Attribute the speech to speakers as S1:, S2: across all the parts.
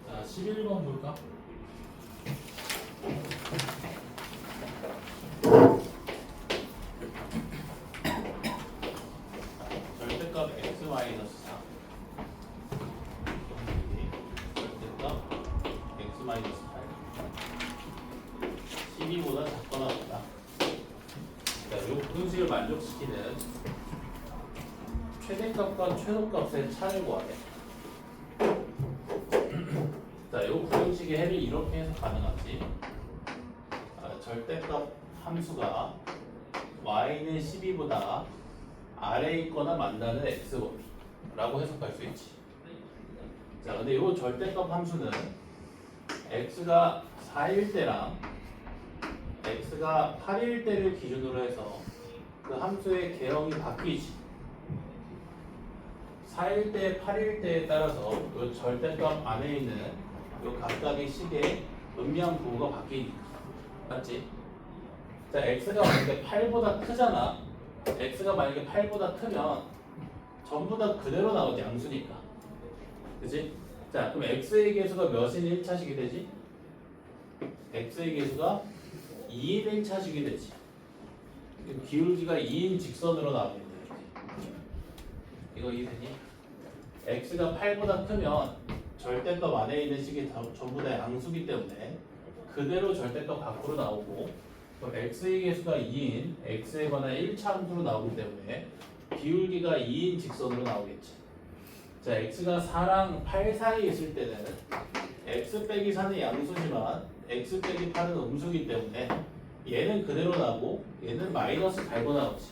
S1: 자, 11번 볼까? 절대값 x 마이너스 4. 절대값 x 마이너스 8. 12보다 작거나 같다. 자, 이 분식을 만족시키는 최대값과 최소값의 차를 구하래. 자, 이 구형식의 해를 이렇게 해서 가능하지. 절대값 함수가 y는 12보다 아래에 있거나 만나는 x범위라고 해석할 수 있지. 자, 근데 이 절대값 함수는 x가 4일 때랑 x가 8일 때를 기준으로 해서 그 함수의 개형이 바뀌지. 4일 때, 8일 때에 따라서 이 절대값 안에 있는 이 각각의 식의 음량 부호가 바뀌니까. 맞지? 자, x가 만약에 8보다 크잖아. x가 만약에 8보다 크면 전부 다 그대로 나오지, 양수니까. 그치? 자, 그럼 x의 계수가 몇인 1차식이 되지? x의 계수가 2인 1차식이 되지. 기울기가 2인 직선으로 나오겠네. 이거 이해되니? x가 8보다 크면 절대값 안에 있는 식이 전부 다 양수기 때문에 그대로 절대값 밖으로 나오고, 그럼 x의 계수가 2인 x에 관한 1차 함수로 나오기 때문에 기울기가 2인 직선으로 나오겠지. 자, x가 4랑 8 사이에 있을 때는 x 빼기 4는 양수지만 x 빼기 8은 음수기 때문에 얘는 그대로 나오고 얘는 마이너스 달고 나오지.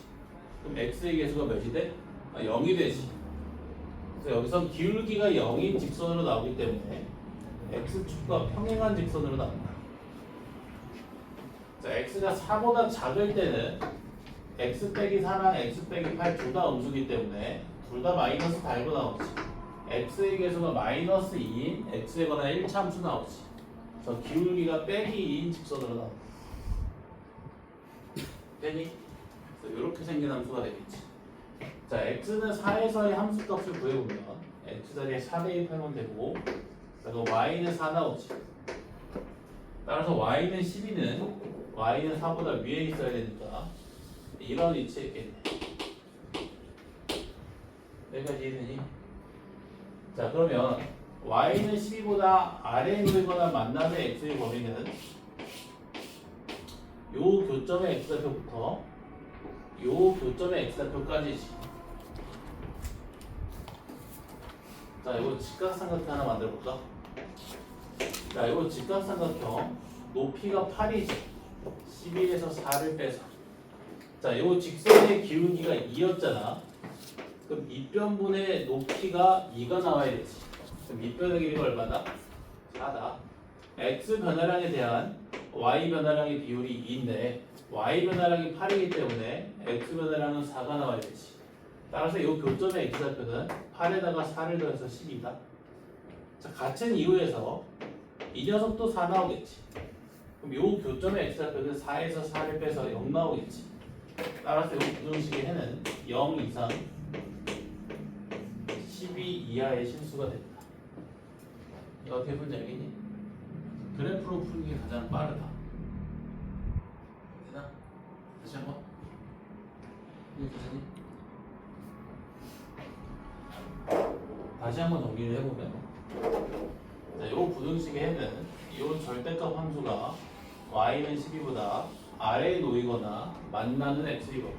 S1: 그럼 x의 계수가 몇이 돼? 0이 되지. 그래서 여기서 기울기가 0인 직선으로 나오기 때문에 x축과 평행한 직선으로 나온다. 자, x가 4보다 작을 때는 x 빼기 4랑 x 빼기 8 둘 다 음수기 때문에 둘 다 마이너스 달고 나오지. x의 계수가 마이너스 2인 x에 관한 1차 함수 나오지. 그래서 기울기가 빼기 2인 직선으로 나온다. 되니? 그래서 이렇게 생긴 함수가 되겠지. 자, x는 4에서의 함수값을 구해보면 x 자리에 4 대입하면 되고, 그리고 y는 4 나오지. 따라서 y는 12는 y는 4보다 위에 있어야 되니까 이런 위치에 있겠네. 여기까지 이해되니? 자, 그러면 y는 12보다 아래에 놓이거나 만나는 x의 범위는 요 교점의 x좌표부터 요 교점의 x좌표까지지. 자, 이거 직각삼각형 하나 만들어 볼까? 자, 이거 직각삼각형 높이가 8이지. 11에서 4를 빼서. 자, 이 직선의 기울기가 2였잖아. 그럼 밑변분의 높이가 2가 나와야 되지. 그럼 밑변의 길이가 얼마나? 4다. x 변화량에 대한 y 변화량의 비율이 2인데 y 변화량이 8이기 때문에 x 변화량은 4가 나와야 되지. 따라서 이 교점의 x좌표는 8에다가 4를 더해서 10이다. 자, 같은 이유에서 이 녀석도 4 나오겠지. 그럼 이 교점의 x좌표는 4에서 4를 빼서 0 나오겠지. 따라서 이 부등식의 해는 0 이상 12 이하의 실수가 된다. 이거 어떻게 풀지 알겠니? 그래프로 푸는 게 가장 빠르다. 되나? 다시 한번. 이렇게 되니? 다시 한번 정리를 해보면, 자, 이 부등식의 해는 이 절대값 함수가 y는 12보다 아래에 놓이거나 만나는 x의 범위.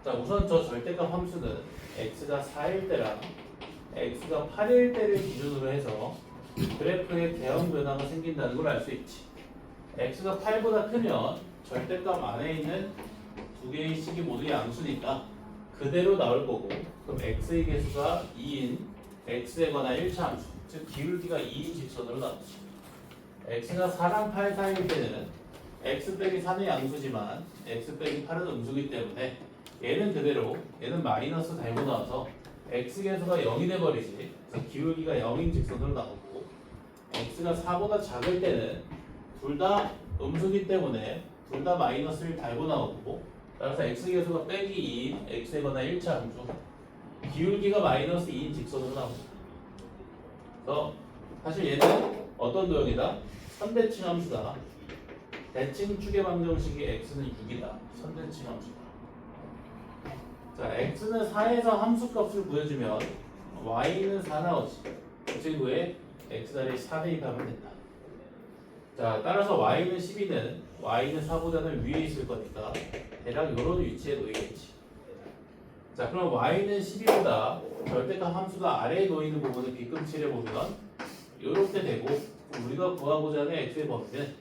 S1: 자, 우선 저 절대값 함수는 x가 4일 때랑 x가 8일 때를 기준으로 해서 그래프에 대형 변화가 생긴다는 걸 알 수 있지. x가 8보다 크면 절대값 안에 있는 두 개의 식이 모두 양수니까 그대로 나올 거고, 그럼 x의 개수가 2인 x에 관한 1차 함수, 즉 기울기가 2인 직선으로 나오죠. x가 4랑 8 사이일 때는 x 빼기 4는 양수지만 x 빼기 8은 음수기 때문에 얘는 그대로, 얘는 마이너스 달고 나와서 x 개수가 0이 돼버리지. 그래서 기울기가 0인 직선으로 나오고, x가 4보다 작을 때는 둘 다 음수기 때문에 둘 다 마이너스를 달고 나오고, 따라서 x 개수가 빼기 2인 x에 관한 1차 함수, 기울기가 마이너스 2인 직선으로 나옵니다. 그래서 사실 얘는 어떤 도형이다? 선대칭 함수다. 대칭 추계 방정식이 x는 6이다. 선대칭 함수다. 자, x는 4에서 함수값을 구해주면 y는 4 나오지. 그 친구에 x 자리에 4 대입하면 된다. 자, 따라서 y는 12는 y는 4보다는 위에 있을 거니까 대략 이런 위치에 놓이겠지. 자, 그럼 y는 12보다 절대값 함수가 아래에 놓이는 부분을 빗금칠해 보면 이렇게 되고, 우리가 구하고자 하는 x의 범위는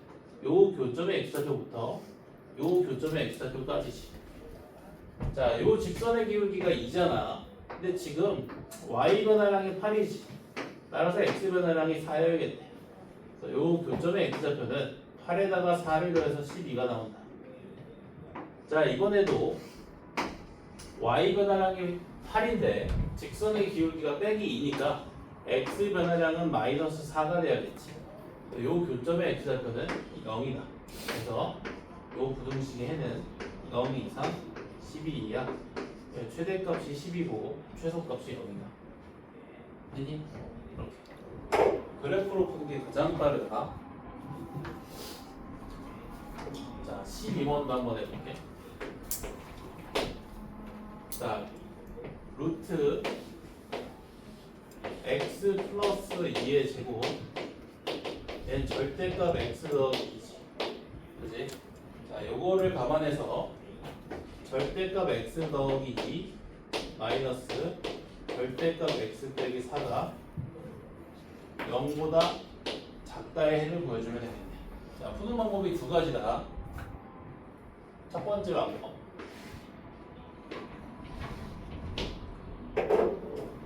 S1: 요 교점의 x좌표부터 요 교점의 x좌표까지지. 자, 요 직선의 기울기가 2잖아. 근데 지금 y 변화량이 8이지. 따라서 x 변화량이 4여야겠네. 그래서 요 교점의 x좌표는 8에다가 4를 더해서 12가 나온다. 자, 이번에도 y 변화량이 8인데 직선의 기울기가 빼기 2니까 x 변화량은 마이너스 4가 돼야겠지. 요 교점의 x좌표는 0이다. 그래서 요 부등식의 해는 0 이상 12 이하, 최대값이 10이고 최소값이 0이다. 됐니? 이렇게 그래프로 푸는 게 가장 빠르다. 자, 12번도 한번 해볼게. 자, 루트 x 플러스 2의 제곱, 얘는 절대값 x 더하기 2지. 그지? 자, 요거를 감안해서 절대값 x 더하기 2 마이너스 절대값 x 빼기 4가 0보다 작다의 해를 보여주면 되겠네. 자, 푸는 방법이 두 가지다. 첫 번째 방법,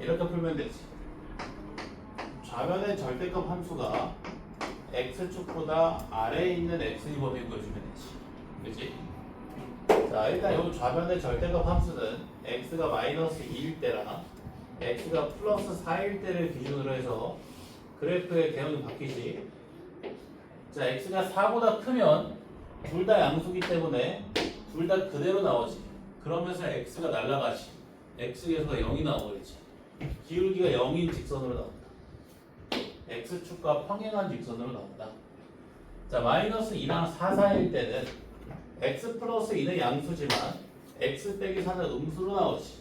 S1: 이렇게 풀면 되지. 좌변의 절대값 함수가 x축보다 아래에 있는 x의 범위 보여주면 되지. 그치? 자, 일단 이 좌변의 절대값 함수는 x가 마이너스 2일 때랑 x가 플러스 4일 때를 기준으로 해서 그래프의 개형이 바뀌지. 자, x가 4보다 크면 둘 다 양수기 때문에 둘 다 그대로 나오지. 그러면서 x가 날아가지. x 개수가 0이 나와버리지. 기울기가 0인 직선으로 나온다. x축과 평행한 직선으로 나온다. 자, 마이너스 2랑 4 사이일 때는 x 플러스 2는 양수지만 x 빼기 4는 음수로 나오지.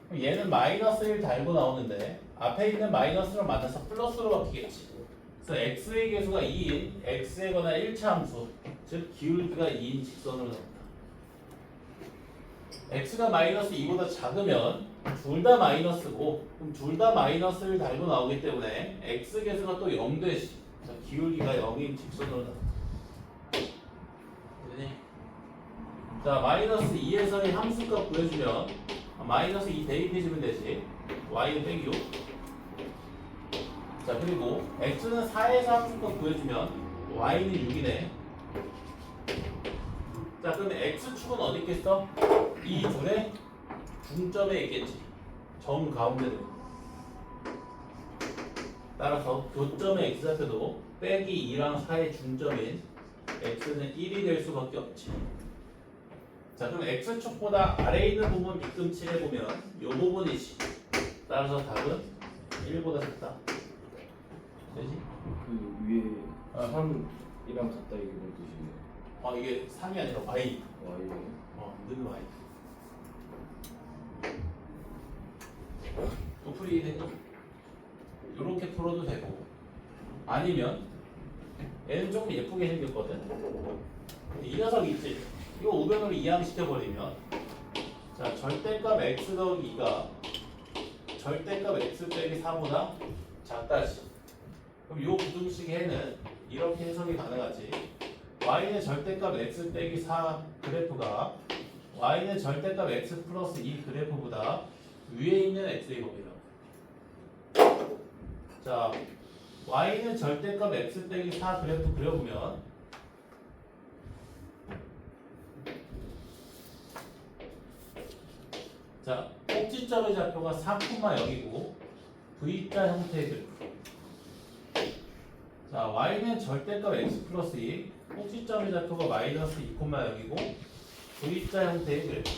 S1: 그럼 얘는 마이너스 1 달고 나오는데 앞에 있는 마이너스를 만나서 플러스로 바뀌겠지. 그래서 x의 개수가 2인 x에 관한 1차 함수, 즉 기울기가 2인 직선으로 나온다. x가 마이너스 2보다 작으면 둘 다 마이너스고, 그럼 둘 다 마이너스를 달고 나오기 때문에 x 개수가 또 0 되지. 그래서 기울기가 0인 직선으로 나온다. 되니? 자, 마이너스 2에서의 함수값 구해주면 마이너스 2 대입해주면 되지. y는 빼기 6. 자, 그리고 x는 4에서 함수값 구해주면 y는 6이네. 자, 그럼 x축은 어디 있겠어? 이 둘의 중점에 있겠지. 점 가운데로. 따라서 교점의 x좌표도 빼기 2랑 4의 중점인 x는 1이 될 수밖에 없지. 자, 그럼 x축보다 아래에 있는 부분 밑금칠해보면 이 부분이지. 따라서 답은 1보다 작다. 되지?
S2: 그 위에 3이랑 같다 이런 뜻이에요.
S1: 이게 3이 아니라 y.
S2: Y예요.
S1: 는 y. 또 풀이 되니? 이렇게 풀어도 되고, 아니면 얘는 조금 예쁘게 생겼거든. 이 녀석 있지? 이거 우변으로 이항시켜버리면, 자, 절대값 x 더하기 2가 절대값 x 빼기 4보다 작다지. 그럼 이 부등식의 해는 이렇게 해석이 가능하지. y는 절대값 x 빼기 4 그래프가 y는 절대값 x 플러스 2 그래프보다 위에 있는 x의 범위다. 자, y는 절대값 x 빼기 4 그래프 그려보면 자, 꼭지점의 좌표가 4,0이고 V자 형태의 그래프. 자, y는 절대값 x 플러스 2, 꼭지점의 좌표가 마이너스 2,0이고 V자 형태의 그래프.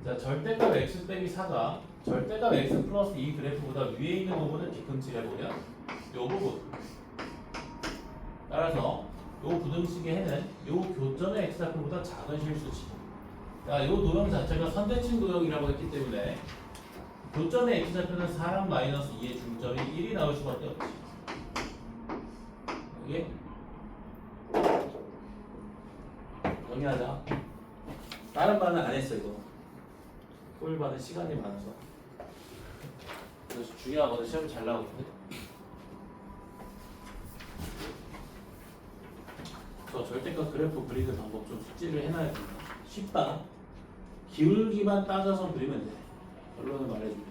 S1: 자, 절대값 x 빼기 4가 절대값 x 플러스 2 그래프보다 위에 있는 부분을 뒤꿈치해보면 이 부분. 따라서 이 부등식의 해는 이 교점의 x 좌표보다 작은 실수치. 자, 이 도형 자체가 선대칭 도형이라고 했기 때문에 교점의 x 좌표는 4랑 마이너스 2의 중점이 1이 나올 수밖에 없지. 여기 정리하자. 다른 반은 안 했어 이거. 토요일 반은 시간이 많아서. 그래서 중요하거든. 시험 잘 나오거든. 저 절대값 그래프 그리는 방법 좀 숙지를 해놔야 된다. 쉽다. 기울기만 따져서 그리면 돼. 결론을 말해주면.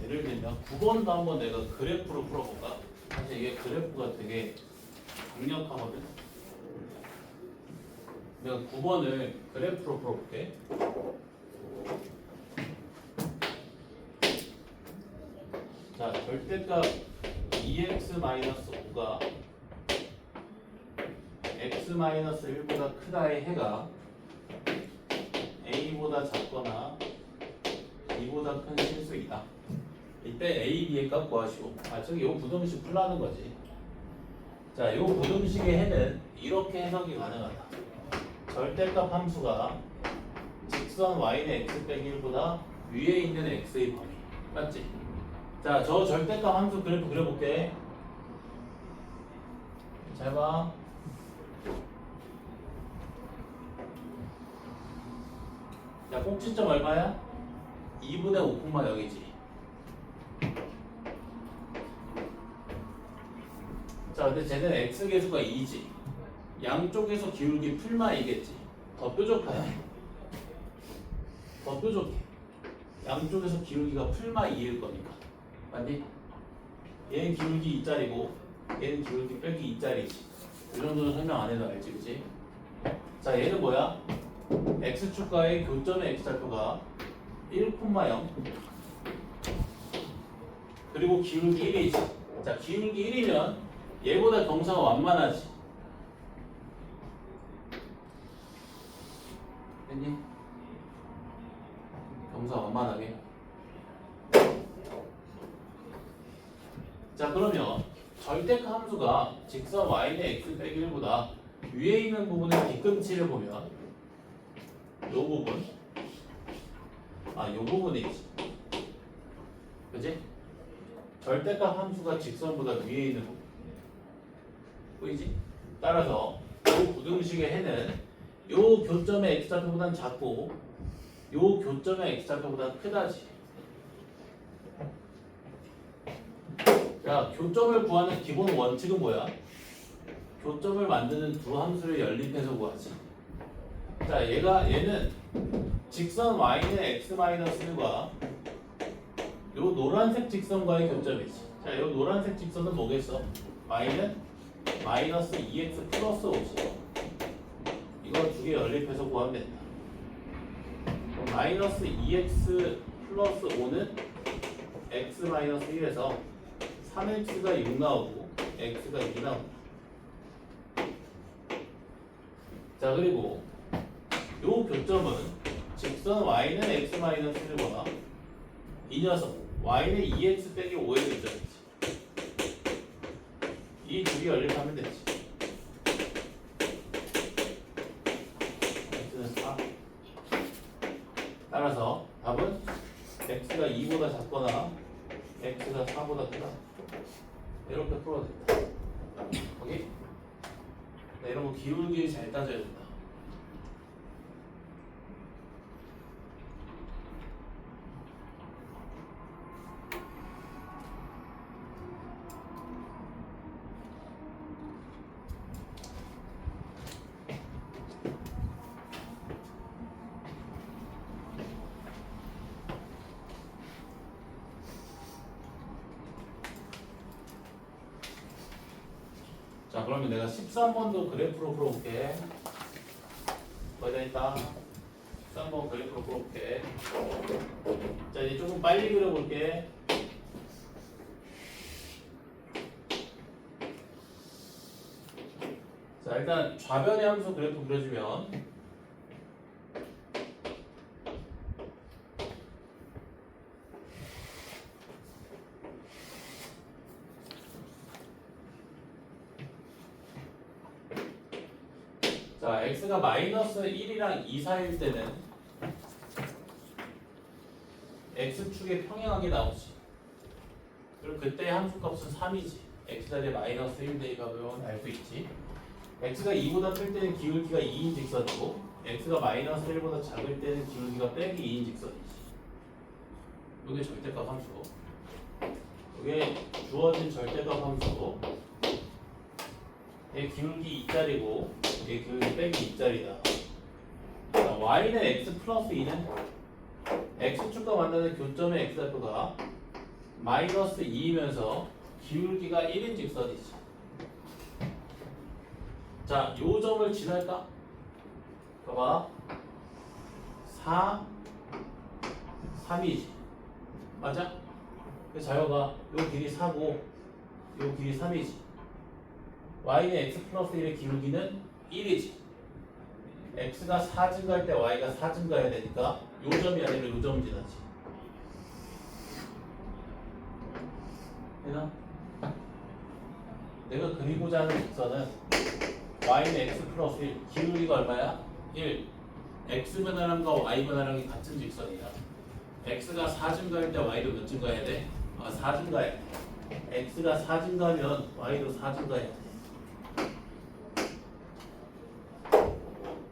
S1: 예를 들면 9번도 한번 내가 그래프로 풀어볼까? 사실 이게 그래프가 되게 강력하거든. 내가 9번을 그래프로 풀어볼게. 자, 절대값 2x-5가 x-1보다 크다의 해가 a보다 작거나 b보다 큰 실수이다. 이때 A, B의 값 구하시오. 저기 요 부등식 풀라는 거지. 자, 요 부등식의 해는 이렇게 해석이 가능하다. 절대값 함수가 직선 y는 x 빼기 1보다 위에 있는 x의 범위. 맞지? 자, 저 절대값 함수 그래프 그려볼게. 잘 봐. 자, 꼭지점 얼마야? 2분의 5,0이지. 자, 근데 쟤는 x계수가 2지. 양쪽에서 기울기 풀마이겠지. 더 뾰족하야. 더 뾰족해. 양쪽에서 기울기가 풀마 2일 거니까. 맞니? 얘는 기울기 2짜리고 얘는 기울기 빼기 2짜리지. 이 정도는 설명 안 해도 알지, 그치? 자, 얘는 뭐야? x축과의 교점의 x좌표가 1,0 그리고 기울기 1이지. 자, 기울기 1이면 얘보다 경사가 완만하지. 됐니? 경사 완만하게. 자, 그러면 절대값 함수가 직선 y는 x 빼기 1보다 위에 있는 부분의 뒤꿈치를 보면 요 부분, 요 부분이지. 그치? 절대값 함수가 직선보다 위에 있는 부분. 보이지? 따라서 요 부등식의 해는 요 교점의 x좌표보다는 작고 요 교점의 x좌표보다는 크다지. 자, 교점을 구하는 기본 원칙은 뭐야? 교점을 만드는 두 함수를 연립해서 구하지. 자, 얘는 직선 y는 x-1과 요 노란색 직선과의 교점이지. 자, 요 노란색 직선은 뭐겠어? y는 마이너스 2x 플러스 5지. 이거 두 개 연립해서 구하면 된다. 그럼 마이너스 2x 플러스 5는 x 마이너스 1에서 3x가 6 나오고 x가 2 나온다. 자, 그리고 요 교점은 직선 y는 x-1보다 이 녀석 y는 2x 빼기 5의 교점이지. 이 둘이 연립하면 되지. x는 4. 따라서 답은 x가 2보다 작거나 x가 4보다 크다. 이렇게 풀어도 된다. 오케이? 네, 이런 거 기울기 잘 따져야 된다. 자, 그러면 내가 13번도 그래프로 풀어볼게. 거의 다 있다. 13번 그래프로 풀어볼게. 자, 이제 조금 빨리 그려볼게. 자, 일단 좌변의 함수 그래프 그려주면 자, x가 마이너스 1이랑 2 사이일 때는 x축에 평행하게 나오지. 그리고 그때 함수값은 3이지. x자리에 마이너스 1 대입하면 알 수 있지. x가 2보다 클 때는 기울기가 2인 직선이고 x가 마이너스 1보다 작을 때는 기울기가 빼기 2인 직선이지. 이게 절대값 함수. 이게 주어진 절대값 함수. 얘 기울기 2짜리고 얘 기울기 빼기 2짜리다. 자, y는 x 플러스 2는 x축과 만나는 교점의 x좌표가 마이너스 2이면서 기울기가 1인 직선이지. 자, 요 점을 지날까? 봐봐. 4, 3이지. 맞아? 그래서 잘 봐봐. 요 길이 4고 요 길이 3이지. y는 x 플러스 1의 기울기는 1이지. x가 4 증가할 때 y가 4 증가해야 되니까 요 점이 아니라 요 점을 지나지. 되나? 내가 그리고자 하는 직선은 y는 x 플러스 1, 기울기가 얼마야? 1. x 변화량과 y 변화량이 같은 직선이야. x가 4 증가할 때 y도 몇 증가해야 돼? 4 증가해야 돼. x가 4 증가하면 y도 4 증가해야 돼.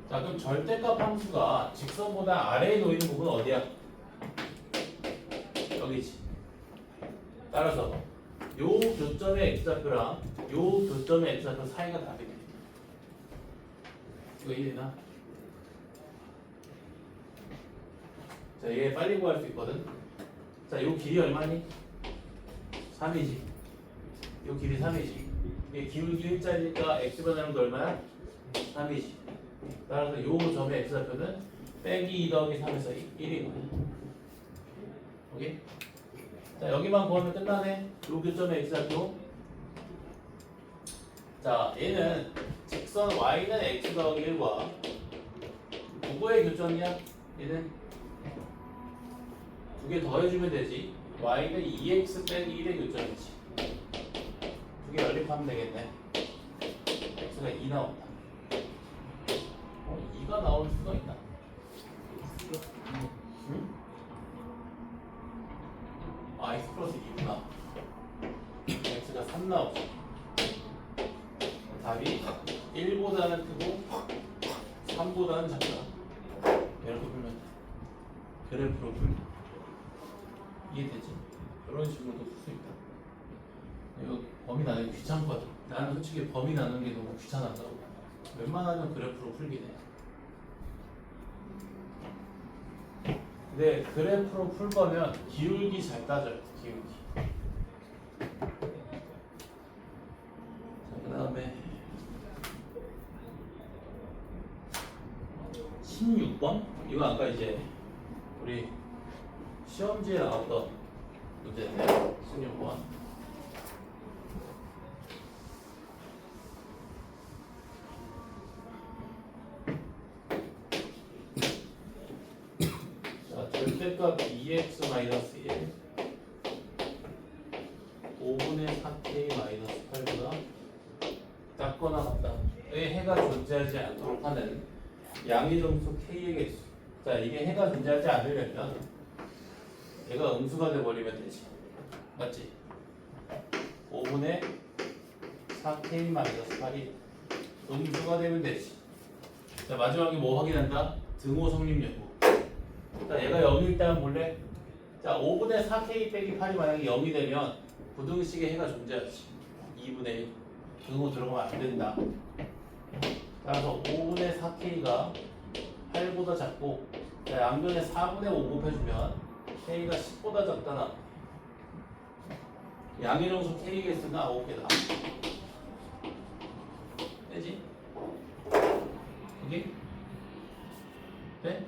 S1: 자, 그럼 절대값 함수가 직선보다 아래에 놓이는 부분은 어디야? 여기지. 따라서 요 교점의 x좌표랑 요 교점의 x좌표 사이가 답이네. 이거 이해되나? 자, 얘 빨리 구할 수 있거든. 자, 요 길이 얼마니? 3이지. 요 길이 3이지. 얘 기울기 1짜리니까 x 변화량도 얼마야? 3이지. 따라서 요 점의 x좌표는 빼기 2 더하기 3에서 1인 거야. 오케이? 자, 여기만 구하면 끝나네. 요 교점의 x좌표. 자, 얘는 직선 y는 x 더하기 1과 누구의 교점이야? 얘는 두 개 더해주면 되지. y는 2x 빼기 1의 교점이지. 두 개 연립하면 되겠네. x가 2 나온다. 2가 나올 수가 있나? 응? x 플러스 2구나. x가 3 나오지. 답이 1보다는 크고 3보다는 작다. 이렇게 풀면 돼. 그래프로 풀면 이해되지? 이런 식으로도 풀 수 있다. 이거 범위 나누기 귀찮거든. 나는 솔직히 범위 나누는 게 너무 귀찮아서 웬만하면 그래프로 풀긴 해. 근데 그래프로 풀 거면 기울기 잘 따져요. 기울기. 자, 그 다음에 16번? 이거 아까 이제 우리 시험지에 나왔던 문제인데 16번. 절대값 2x 마이너스 1 5분의 4k 마이너스 8보다 작거나 같다의 해가 존재하지 않도록 하는 양의 정수 k의 개수. 자, 이게 해가 존재하지 않으려면 얘가 음수가 돼버리면 되지. 맞지? 5분의 4k 마이너스 8이 음수가 되면 되지. 자, 마지막에 뭐 확인한다? 등호 성립 여부. 자, 얘가 0일 때 한번 볼래? 자, 5분의 4k 빼기 8이 만약에 0이 되면 부등식에 해가 존재하지. 2분의 1. 등호 들어가면 안 된다. 따라서 5분의 4k가 8보다 작고, 자, 양변에 4분의 5 곱해주면 k가 10보다 작다나. 양의 정수 k 개수는 9개다. 되지? 여기? 네?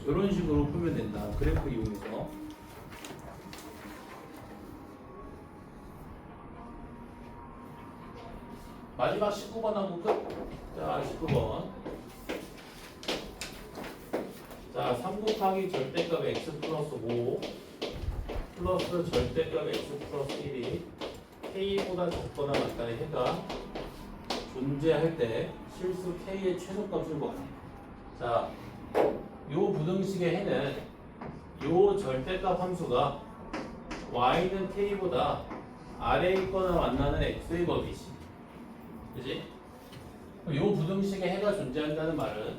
S1: 이런 식으로 풀면 된다. 그래프 이용해서. 마지막 19번 한번 끝. 자, 19번. 자, 3 곱하기 절대값 x 플러스 5 플러스 절대값 x 플러스 1이 k보다 작거나 같다는 해가 존재할 때 실수 k의 최소값을 구하래. 자, 요 부등식의 해는 요 절대값 함수가 y는 k보다 아래에 있거나 만나는 x의 법이지. 그지? 요 부등식의 해가 존재한다는 말은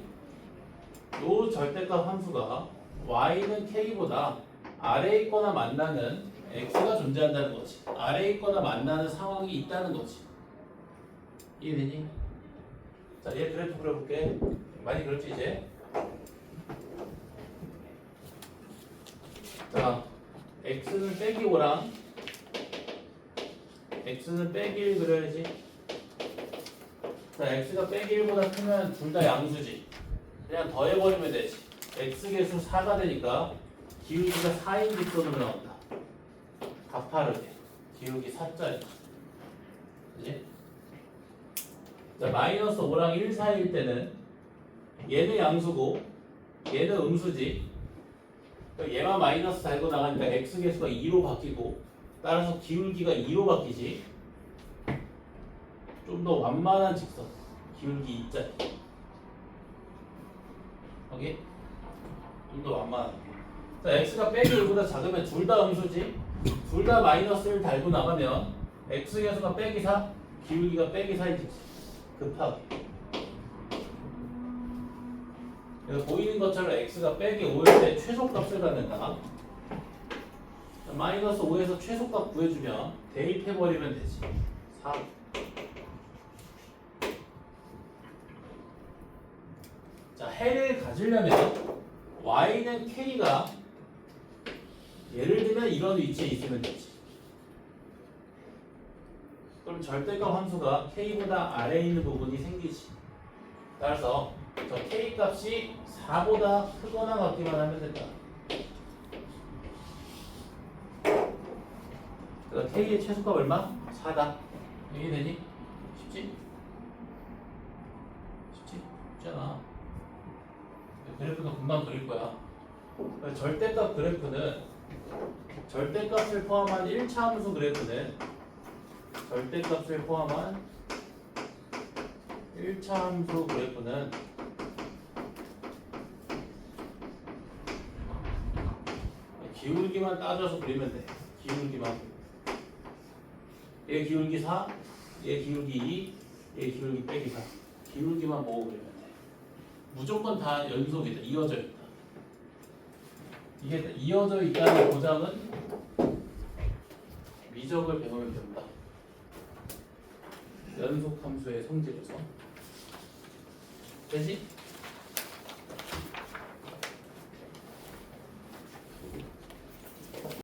S1: 요 절대값 함수가 y는 k보다 아래에 있거나 만나는 x가 존재한다는 거지. 아래에 있거나 만나는 상황이 있다는 거지. 이해되니? 자, 얘 그래프 그려볼게. 많이 그렸지 이제? 자, x는 빼기 5랑 x는 빼기 1 그려야지. 자, x가 빼기 1보다 크면 둘 다 양수지. 그냥 더해버리면 되지. x계수 4가 되니까 기울기가 4인 직선으로 나온다. 가파르게. 기울기 4자야. 그지? 자, 마이너스 5랑 1 사이일 때는 얘는 양수고 얘는 음수지. 얘만 마이너스 달고 나가니까 x계수가 2로 바뀌고 따라서 기울기가 2로 바뀌지. 좀 더 완만한 직선. 기울기 2자. 여기 좀 더 완만한. 자, x가 빼기 1보다 작으면 둘 다 음수지. 둘 다 마이너스 1 달고 나가면 x계수가 빼기 4, 기울기가 빼기 4인 직선. 급하게. 그래서 보이는 것처럼 x가 빼기 5일 때 최소값을 갖는다. 마이너스 5에서 최소값 구해주면 대입해버리면 되지. 4. 자, 해를 가지려면 y는 k가 예를 들면 이런 위치에 있으면 되지. 그럼 절대값 함수가 k보다 아래에 있는 부분이 생기지. 따라서 저 k 값이 4보다 크거나 같기만 하면 된다. 그러니까 k의 최소값 얼마? 4다. 이해되니? 쉽지? 쉽지? 쉽잖아. 그래프도 금방 그릴 거야. 절대값 그래프는 절대값을 포함한 1차 함수 그래프는 절대값을 포함한 1차 함수 그래프는 기울기만 따져서 그리면 돼. 기울기만. 얘 기울기 4, 얘 기울기 2, 얘 기울기 빼기 4. 기울기만 보고 그리면 돼. 무조건 다 연속이다. 이어져 있다. 이게 이어져 있다는 보장은 미적을 배우면 된다. 연속 함수의 성질에서. 되지?